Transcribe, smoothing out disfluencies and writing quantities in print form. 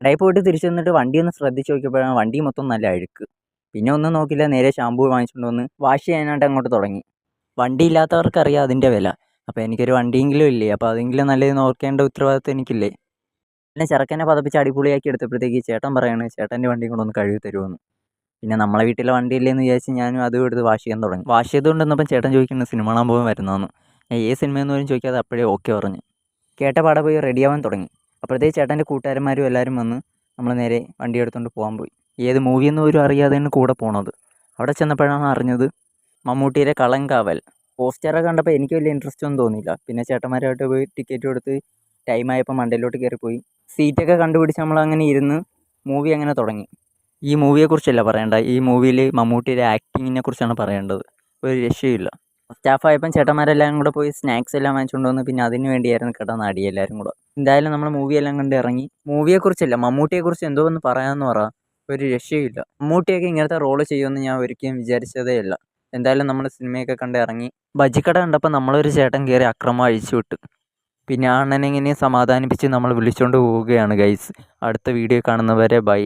കടയിൽ പോയിട്ട് തിരിച്ച് വന്നിട്ട് വണ്ടി ഒന്ന് ശ്രദ്ധിച്ച് നോക്കിയപ്പോഴാണ് വണ്ടി മൊത്തം നല്ല അഴുക്ക്. പിന്നെ ഒന്നും നോക്കിയില്ല, നേരെ ഷാമ്പൂ വാങ്ങിച്ചുകൊണ്ട് വന്ന് വാഷ് ചെയ്യാനായിട്ട് അങ്ങോട്ട് തുടങ്ങി. വണ്ടി ഇല്ലാത്തവർക്കറിയാം അതിൻ്റെ വില. അപ്പോൾ എനിക്കൊരു വണ്ടിയെങ്കിലും ഇല്ലേ, അപ്പോൾ അതെങ്കിലും നല്ലത് നോക്കേണ്ട ഉത്തരവാദിത്വം എനിക്കില്ലേ. പിന്നെ ചെറുക്കനെ പതപ്പിച്ച് അടിപൊളിയാക്കി എടുത്തപ്പോഴത്തേക്ക് ചേട്ടൻ പറയാണ് ചേട്ടൻ്റെ വണ്ടിയും കൂടെ ഒന്ന് കഴുകി തരുമെന്ന്. പിന്നെ നമ്മളെ വീട്ടിലെ വണ്ടിയില്ലേന്ന് വിചാരിച്ച് ഞാനും അതും എടുത്ത് വാഷ് ചെയ്യാൻ തുടങ്ങി. വാഷ് ചെയ്തുകൊണ്ട് വന്നപ്പം ചേട്ടൻ ചോദിക്കുന്നത് സിനിമ കാണാൻ പോകാൻ വരുന്നതെന്ന്. ഞാൻ ഏത് സിനിമയെന്ന് പോലും ചോദിക്കാതെ അപ്പോഴേ ഓക്കെ പറഞ്ഞു. കേട്ട പാടെ പോയി റെഡിയാവാൻ തുടങ്ങി. അപ്പോഴത്തേക്ക് ചേട്ടൻ്റെ കൂട്ടുകാരന്മാരും എല്ലാവരും വന്ന് നമ്മൾ നേരെ വണ്ടി എടുത്തുകൊണ്ട് പോകാൻ പോയി. ഏത് മൂവിയെന്ന് പോലും അറിയാതെയാണ് കൂടെ പോണത്. അവിടെ ചെന്നപ്പോഴാണ് അറിഞ്ഞത് മമ്മൂട്ടിയുടെ കളങ്കാവൽ. പോസ്റ്ററൊക്കെ കണ്ടപ്പോൾ എനിക്ക് വലിയ ഇൻട്രസ്റ്റ് ഒന്നും തോന്നിയില്ല. പിന്നെ ചേട്ടന്മാരായിട്ട് പോയി ടിക്കറ്റ് കൊടുത്ത് ടൈമായപ്പോൾ മണ്ടയിലോട്ട് കയറിപ്പോയി. സീറ്റൊക്കെ കണ്ടുപിടിച്ച് നമ്മളങ്ങനെ ഇരുന്ന് മൂവി അങ്ങനെ തുടങ്ങി. ഈ മൂവിയെക്കുറിച്ചല്ല പറയേണ്ട, ഈ മൂവിയിൽ മമ്മൂട്ടിയുടെ ആക്ടിങ്ങിനെ കുറിച്ചാണ് പറയേണ്ടത്. ഒരു രക്ഷയില്ല. സ്റ്റാഫായപ്പം ചേട്ടന്മാരെല്ലാവരും കൂടെ പോയി സ്നാക്സ് എല്ലാം വാങ്ങിച്ചുകൊണ്ട് വന്ന് പിന്നെ അതിന് വേണ്ടിയായിരുന്നു കിടന്ന് അടി എല്ലാവരും കൂടെ. എന്തായാലും നമ്മൾ മൂവിയെല്ലാം കണ്ട് ഇറങ്ങി. മൂവിയെക്കുറിച്ചല്ല മമ്മൂട്ടിയെക്കുറിച്ച് എന്തോ ഒന്ന് പറയാമെന്ന് പറ. ഒരു രക്ഷയില്ല. മമ്മൂട്ടിയൊക്കെ ഇങ്ങനത്തെ റോള് ചെയ്യുമെന്ന് ഞാൻ ഒരിക്കലും വിചാരിച്ചതേ അല്ല. എന്തായാലും നമ്മൾ സിനിമയൊക്കെ കണ്ട് ഇറങ്ങി. ബജിക്കട കണ്ടപ്പോൾ നമ്മളൊരു ചേട്ടൻ കയറി അക്രമം അഴിച്ചു വിട്ടു. പിന്നെ ആ അണ്ണനെങ്ങനെ സമാധാനിപ്പിച്ച് നമ്മൾ വിളിച്ചുകൊണ്ട് പോവുകയാണ് ഗൈസ്. അടുത്ത വീഡിയോ കാണുന്നവരെ ബൈ.